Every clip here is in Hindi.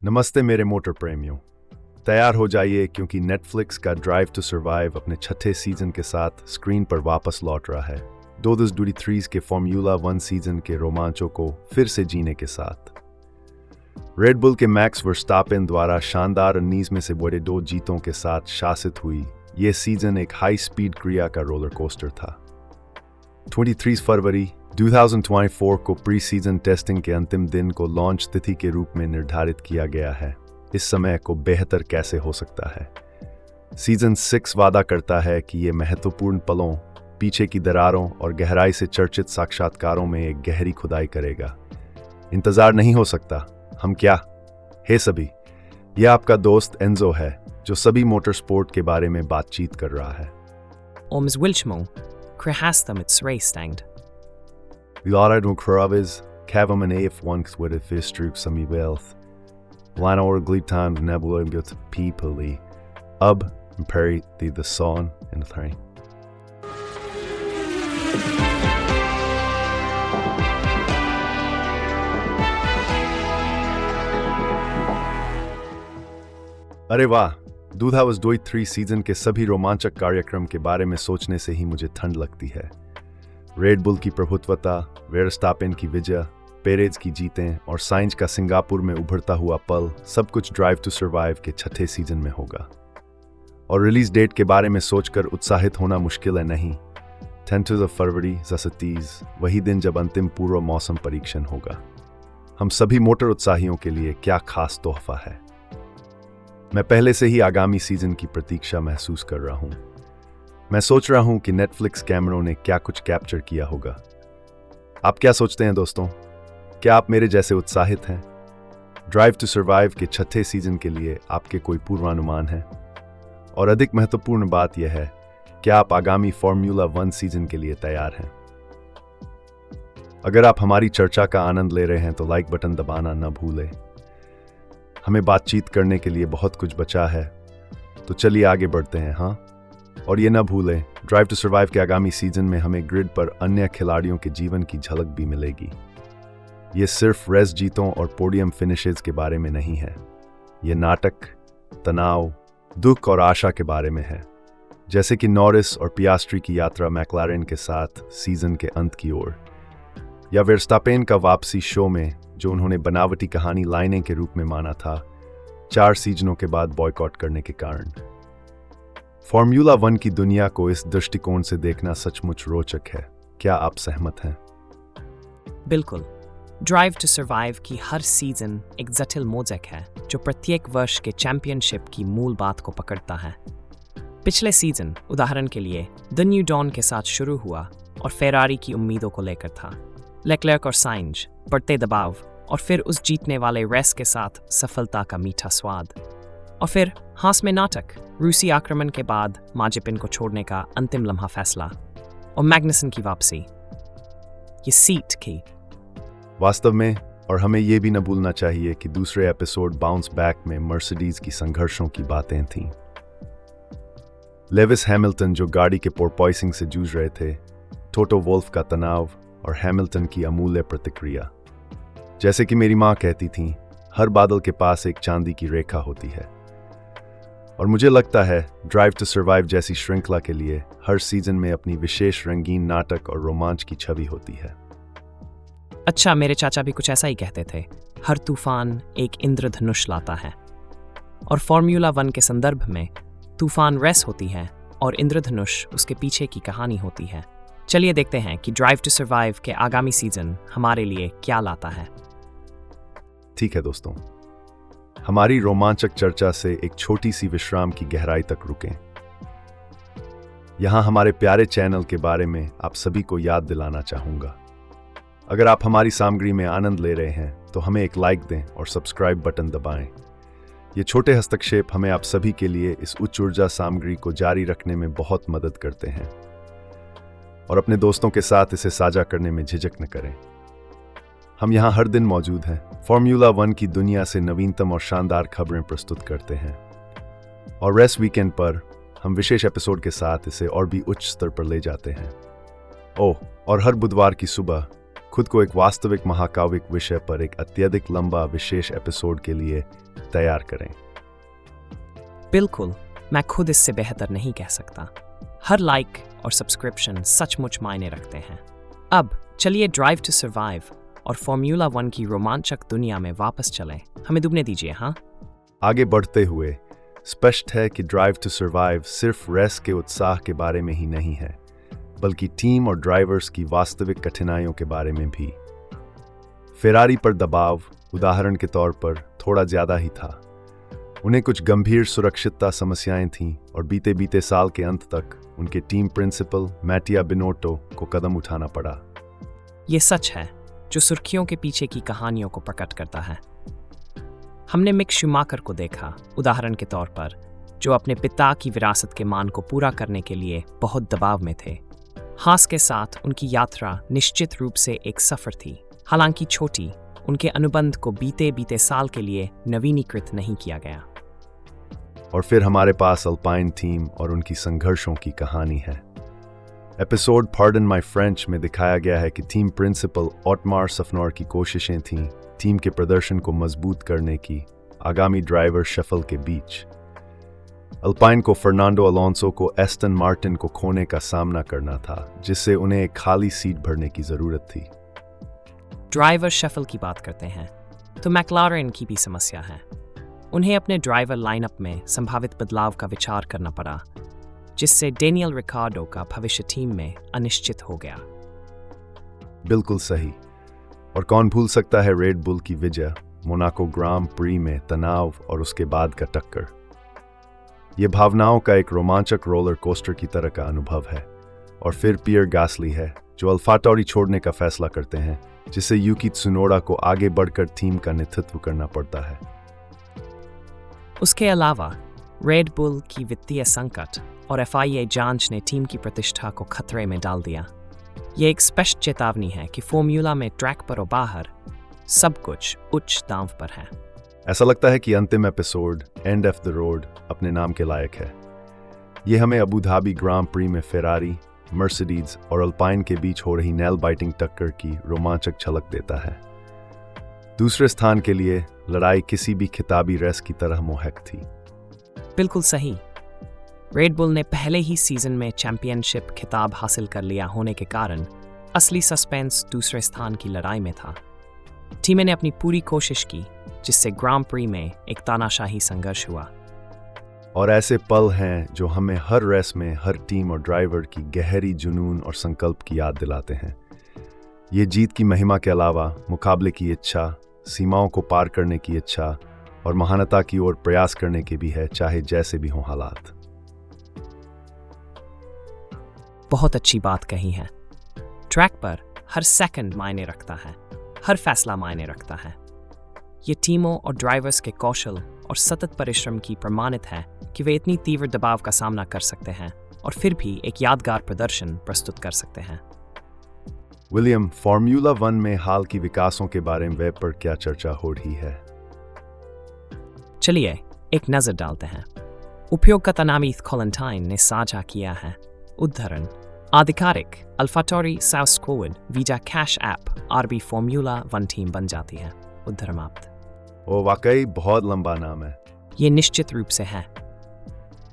नमस्ते मेरे मोटर प्रेमियों, तैयार हो जाइए क्योंकि नेटफ्लिक्स का ड्राइव टू सर्वाइव अपने छठे सीजन के साथ स्क्रीन पर वापस लौट रहा है। 2023 के फॉर्मूला 1 सीजन के रोमांचों को फिर से जीने के साथ रेड बुल के मैक्स वर्स्टापेन द्वारा शानदार 19 में से बड़े 2 जीतों के साथ शासित हुई यह सीजन एक हाई स्पीड क्रिया का रोलर कोस्टर था। 23 फरवरी 2024 को प्री सीजन टेस्टिंग के अंतिम दिन को लॉन्च तिथि के रूप में निर्धारित किया गया है। इस समय को बेहतर कैसे हो सकता है। सीजन 6 वादा करता है कि ये महत्वपूर्ण पलों, पीछे की दरारों और गहराई से चर्चित साक्षात्कारों में एक गहरी खुदाई करेगा। इंतजार नहीं हो सकता। हम क्या? हे सभी, यह आपका दोस्त एंजो है जो सभी मोटर स्पोर्ट के बारे में बातचीत कर रहा है। Om is Wilchmo, Krahasta mit Sreistangd. Laura no Kravis, Kavam and AF1 with a Fistruk Sami Wealth. Lana or Gleetime Nebula and Gut Peepily. Ub and Perry the Son and the Three. अरे वाह, दूधा वॉज डोई 3 सीजन के सभी रोमांचक कार्यक्रम के बारे में सोचने से ही मुझे ठंड लगती है। रेड बुल की प्रभुत्वता, वेरस्टापेन की विजय, पेरेज की जीतें और साइंस का सिंगापुर में उभरता हुआ पल, सब कुछ ड्राइव टू सर्वाइव के छठे सीजन में होगा। और रिलीज डेट के बारे में सोचकर उत्साहित होना मुश्किल है नहीं। 10 फरवरी 2030, वही दिन जब अंतिम पूर्व मौसम परीक्षण होगा। हम सभी मोटर उत्साहियों के लिए क्या खास तोहफा है। मैं पहले से ही आगामी सीजन की प्रतीक्षा महसूस कर रहा हूं। मैं सोच रहा हूं कि नेटफ्लिक्स कैमरों ने क्या कुछ कैप्चर किया होगा। आप क्या सोचते हैं दोस्तों? क्या आप मेरे जैसे उत्साहित हैं? ड्राइव टू सर्वाइव के छठे सीजन के लिए आपके कोई पूर्वानुमान है? और अधिक महत्वपूर्ण बात यह है, क्या आप आगामी फॉर्मूला 1 सीजन के लिए तैयार हैं? अगर आप हमारी चर्चा का आनंद ले रहे हैं तो लाइक बटन दबाना न भूलें। हमें बातचीत करने के लिए बहुत कुछ बचा है, तो चलिए आगे बढ़ते हैं। हाँ, और ये न भूलें, ड्राइव टू सर्वाइव के आगामी सीजन में हमें ग्रिड पर अन्य खिलाड़ियों के जीवन की झलक भी मिलेगी। ये सिर्फ रेस जीतों और पोडियम फिनिशेस के बारे में नहीं है। ये नाटक, तनाव, दुख और आशा के बारे में है, जैसे कि नॉरिस और पियास्ट्री की यात्रा मैक्लारेन के साथ सीजन के अंत की ओर, या वेरस्टापेन का वापसी शो में जो उन्होंने बनावटी कहानी लाइनें के रूप में माना था 4 सीजनों के बाद बॉयकॉट करने के कारण। फॉर्मूला 1 की दुनिया को इस दृष्टिकोण से देखना सचमुच रोचक है। क्या आप सहमत हैं? बिल्कुल। ड्राइव टू सर्वाइव की हर सीजन एक जटिल मोज़ेक है जो प्रत्येक वर्ष के चैंपियनशिप की मूल बात को पकड़ता है। पिछले सीजन, उदाहरण के लिए, द न्यू डॉन के साथ शुरू हुआ और फेरारी की उम्मीदों को लेकर था। लेक्लेर्क और साइंज, बढ़ते दबाव, और फिर उस जीतने वाले रेस के साथ सफलता का मीठा स्वाद। और फिर हास में नाटक, रूसी आक्रमण के बाद माजेपिन को छोड़ने का अंतिम लम्हा फैसला, और मैग्नसन की वापसी। ये सीट की वास्तव में, और हमें यह भी न भूलना चाहिए कि दूसरे एपिसोड बाउंस बैक में मर्सिडीज की संघर्षों की बातें थीं। लेविस हैमिल्टन जो गाड़ी के पोर्पोइसिंग से जूझ रहे थे, टोटो वोल्फ का तनाव और हैमिल्टन की अमूल्य प्रतिक्रिया। जैसे कि मेरी माँ कहती थी, हर बादल के पास एक चांदी की रेखा होती है। और मुझे लगता है ड्राइव टू सर्वाइव जैसी श्रृंखला के लिए हर सीजन में अपनी विशेष रंगीन नाटक और रोमांच की छवि होती है। अच्छा, मेरे चाचा भी कुछ ऐसा ही कहते थे। हर तूफान एक इंद्रधनुष लाता है। और फॉर्मूला 1 के संदर्भ में तूफान रेस होती है और इंद्रधनुष उसके पीछे की कहानी होती है। चलिए देखते हैं कि ड्राइव टू सर्वाइव के आगामी सीजन हमारे लिए क्या लाता है। ठीक है दोस्तों, हमारी रोमांचक चर्चा से एक छोटी सी विश्राम की गहराई तक रुकें। यहां हमारे प्यारे चैनल के बारे में आप सभी को याद दिलाना चाहूंगा। अगर आप हमारी सामग्री में आनंद ले रहे हैं तो हमें एक लाइक दें और सब्सक्राइब बटन दबाएं। ये छोटे हस्तक्षेप हमें आप सभी के लिए इस उच्च ऊर्जा सामग्री को जारी रखने में बहुत मदद करते हैं। और अपने दोस्तों के साथ इसे साझा करने में झिझक न करें। हम यहाँ हर दिन मौजूद हैं, फॉर्मूला 1 की दुनिया से नवीनतम और शानदार खबरें प्रस्तुत करते हैं। और रेस वीकेंड पर हम विशेष एपिसोड के साथ इसे और भी उच्च स्तर पर ले जाते हैं। ओह, और हर बुधवार की सुबह खुद को एक वास्तविक महाकाव्यिक विषय पर एक अत्यधिक लंबा विशेष एपिसोड के लिए तैयार करें। बिल्कुल, मैं खुद इससे बेहतर नहीं कह सकता। हर लाइक और सब्सक्रिप्शन सचमुच मायने रखते हैं। अब चलिए ड्राइव टू सर्वाइव और फॉर्मूला 1 की रोमांचक दुनिया में वापस चलें। हमें डूबने दीजिए। हाँ, आगे बढ़ते हुए स्पष्ट है कि ड्राइव टू सर्वाइव सिर्फ रेस के उत्साह के बारे में ही नहीं है, बल्कि टीम और ड्राइवर्स की वास्तविक कठिनाइयों के बारे में भी। फेरारी पर दबाव, उदाहरण के तौर पर, थोड़ा ज्यादा ही था। उन्हें कुछ गंभीर सुरक्षितता समस्याएं थीं और बीते बीते साल के अंत तक उनके टीम प्रिंसिपल मैटिया बिनोटो को कदम उठाना पड़ा। ये सच है जो सुर्खियों के पीछे की कहानियों को प्रकट करता है। हमने मिक शूमाकर को देखा, उदाहरण के तौर पर, जो अपने पिता की विरासत के मान को पूरा करने के लिए बहुत दबाव में थे। हास के साथ उनकी यात्रा निश्चित रूप से एक सफर थी, हालांकि छोटी। उनके अनुबंध को बीते बीते साल के लिए नवीनीकृत नहीं किया गया। और फिर हमारे पास अल्पाइन टीम और उनकी संघर्षों की कहानी है। एपिसोड पार्डन माय फ्रेंच में दिखाया गया है कि टीम प्रिंसिपल ऑटमार सफनौर की कोशिशें थीं टीम के प्रदर्शन को मजबूत करने की आगामी ड्राइवर शफल के बीच। अल्पाइन को फर्नांडो अलोंसो को एस्टन मार्टिन को खोने का सामना करना था, जिससे उन्हें एक खाली सीट भरने की जरूरत थी। ड्राइवर शफल की बात करते हैं तो मैक्लारेन की भी समस्या है। उन्हें अपने ड्राइवर लाइनअप में संभावित बदलाव का विचार करना पड़ा, जिससे डेनियल रिकार्डो का भविष्य टीम में अनिश्चित हो गया। बिल्कुल सही। और कौन भूल सकता है रेड बुल की विजय, मोनाको ग्रां प्री में तनाव और उसके बाद का टक्कर। यह भावनाओं का एक रोमांचक रोलर कोस्टर की तरह का अनुभव है। और फिर पियर गास्ली है जो अल्फाटोरी छोड़ने का फैसला करते हैं, जिससे यूकी त्सुनोडा को आगे बढ़कर टीम का नेतृत्व करना पड़ता है। उसके अलावा रेड बुल की वित्तीय संकट और FIA जांच ने टीम की प्रतिष्ठा को खतरे में डाल दिया। ये एक स्पष्ट चेतावनी है कि फॉर्मूला में ट्रैक पर और बाहर सब कुछ उच्च दांव पर है। ऐसा लगता है कि अंतिम episode end of the road अपने नाम के लायक है। ये हमें अबू धाबी ग्रां प्री में फेरारी, मर्सिडीज और अल्पाइन के बीच हो रही नेल बाइटिंग टक्कर की रोमांचक झलक देता है। दूसरे स्थान के लिए लड़ाई किसी भी खिताबी रेस की तरह मोहक थी। बिल्कुल सही। रेड बुल ने पहले ही सीजन में चैंपियनशिप खिताब हासिल कर लिया होने के कारण असली सस्पेंस दूसरे स्थान की लड़ाई में था। टीम ने अपनी पूरी कोशिश की, जिससे ग्रां प्री में एक तानाशाही संघर्ष हुआ। और ऐसे पल हैं जो हमें हर रेस में हर टीम और ड्राइवर की गहरी जुनून और संकल्प की याद दिलाते हैं। ये जीत की महिमा के अलावा मुकाबले की इच्छा, सीमाओं को पार करने की इच्छा और महानता की ओर प्रयास करने की भी है, चाहे जैसे भी हों हालात। बहुत अच्छी बात कही है। ट्रैक पर हर सेकंड मायने रखता है, हर फैसला मायने रखता है। ये टीमों और ड्राइवर्स के कौशल और सतत परिश्रम की प्रमाणित है कि वे इतनी तीव्र दबाव का सामना कर सकते हैं और फिर भी एक यादगार प्रदर्शन प्रस्तुत कर सकते हैं। विलियम, फॉर्मूला 1 में हाल की विकासों के बारे में वेब पर क्या चर्चा हो रही है? चलिए एक नजर डालते हैं। उपयोगकर्ता नामित कोलेंटाइन ने साझा किया है, उद्धरण, आधिकारिक AlphaTauri south squad Visa Cash App RB formula 1 team बन जाती है, उद्धरण समाप्त। ओ, वाकई बहुत लंबा नाम है। ये निश्चित रूप से है।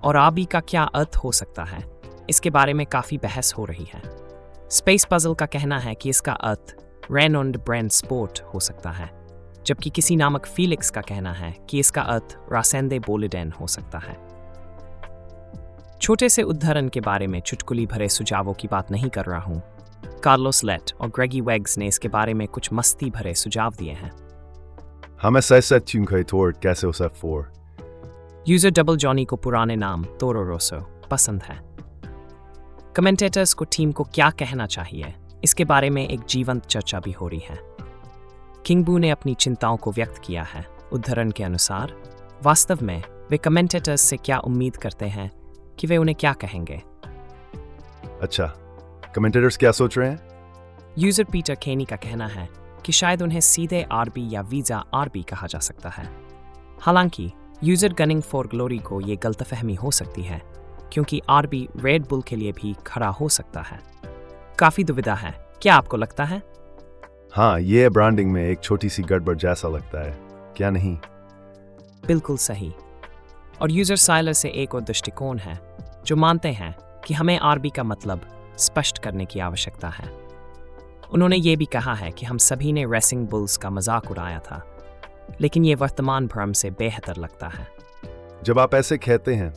और RB का क्या अर्थ हो सकता है, इसके बारे में काफी बहस हो रही है। स्पेस पजल का कहना है कि इसका अर्थ रेनॉन्ड ब्रांड स्पोर्ट हो सकता है, जबकि किसी नामक फीलिक्स का कहना है कि इसका अर्थ रासेंदे बोलिडेन हो सकता है। छोटे से उद्धरण के बारे में चुटकुली भरे सुझावों की बात नहीं कर रहा हूं। कार्लोस लेट और ग्रेगी वेग्स ने इसके बारे में कुछ मस्ती भरे सुझाव दिए हैं। हमें कैसे हो F4? यूजर डबल जॉनी को पुराने नाम तोरो रोसो पसंद है। कमेंटेटर्स को टीम को क्या कहना चाहिए, इसके बारे में एक जीवंत चर्चा भी हो रही है। किंगबू ने अपनी चिंताओं को व्यक्त किया है, उद्धरण के अनुसार, वास्तव में वे कमेंटेटर्स से क्या उम्मीद करते हैं कि वे उन्हें क्या कहेंगे। अच्छा, कमेंटेटर्स क्या सोच रहे हैं? यूजर पीटर केनी का कहना है कि शायद उन्हें सीधे RB या वीजा RB कहा जा सकता है। हालांकि यूजर गनिंग फॉर ग्लोरी को ये गलतफहमी हो सकती है, क्योंकि RB रेड बुल के लिए भी खड़ा हो सकता है। काफी दुविधा है, क्या आपको लगता है? हाँ, ये ब्रांडिंग में एक छोटी सी गड़बड़ जैसा लगता है, क्या नहीं? बिल्कुल सही। और यूजर साइलर से एक और दृष्टिकोण है जो मानते हैं कि हमें आरबी का मतलब स्पष्ट करने की आवश्यकता है। उन्होंने ये भी कहा है कि हम सभी ने रेसिंग बुल्स का मजाक उड़ाया था, लेकिन ये वर्तमान भ्रम से बेहतर लगता है। जब आप ऐसे कहते हैं,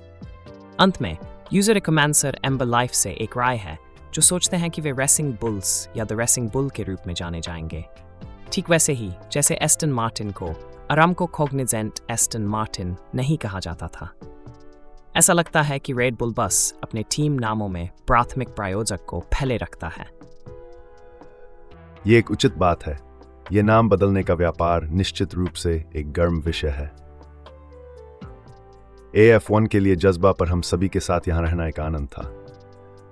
अंत में यूजर रिकमेंसर एम्बर लाइफ से एक राय है जो सोचते हैं कि वे रेसिंग बुल्स या द रेसिंग बुल के रूप में जाने जाएंगे, ठीक वैसे ही जैसे एस्टन मार्टिन को अरामको कॉग्निजेंट एस्टन मार्टिन नहीं कहा जाता था। ऐसा लगता है कि रेड बुल बस अपने टीम नामों में प्राथमिक प्रायोजक को पहले रखता है। ये एक उचित बात है। ये नाम बदलने का व्यापार निश्चित रूप से एक गर्म विषय है। AF1 के लिए जज्बा पर हम सभी के साथ यहाँ रहना एक आनंद था।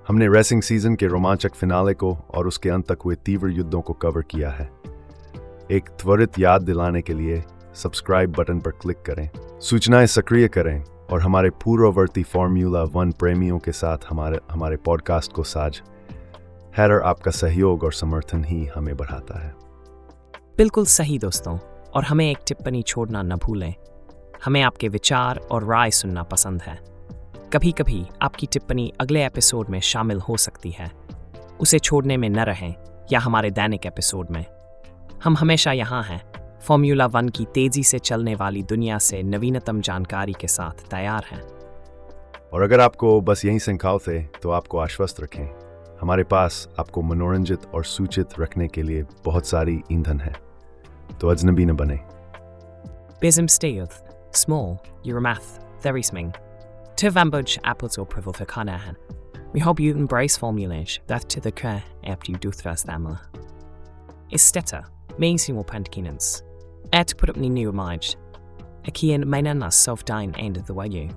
हमने रेसिंग सीजन के रोमांचक फिनाले को और उसके अंत तक हुए तीव्र युद्धों को कवर किया है। एक त्वरित याद दिलाने के लिए सब्सक्राइब बटन पर क्लिक करें, सूचनाएं सक्रिय करें और हमारे पूर्ववर्ती फॉर्मूला 1 प्रेमियों के साथ हमारे पॉडकास्ट को साझ। हैरर, आपका सहयोग और समर्थन ही हमें बढ़ाता है। बिल्कुल सही दोस्तों, और हमें एक टिप्पणी छोड़ना न भूलें। हमें आपके विचार और राय सुनना पसंद है। कभी कभी आपकी टिप्पणी अगले एपिसोड में शामिल हो सकती है। उसे छोड़ने में न रहें या हमारे दैनिक एपिसोड में। हम हमेशा यहाँ हैं, फॉर्मूला 1 की तेजी से चलने वाली दुनिया से नवीनतम जानकारी के साथ तैयार हैं। और अगर आपको बस यही सिंखाव थे तो आपको आश्वस्त रखें, हमारे पास आपको मनोरंजित और सूचित रखने के लिए बहुत सारी ईंधन है, तो अजनबी न बने। Bezim steodd, small, Euromath, therisming. Tivambuj apples or privel for Kanahan. We hope you embrace formulage that to the cre after you do thrust amla. Isteta, main pant kinans. Et put up ni new image. A key and mainana self dine end of the way you.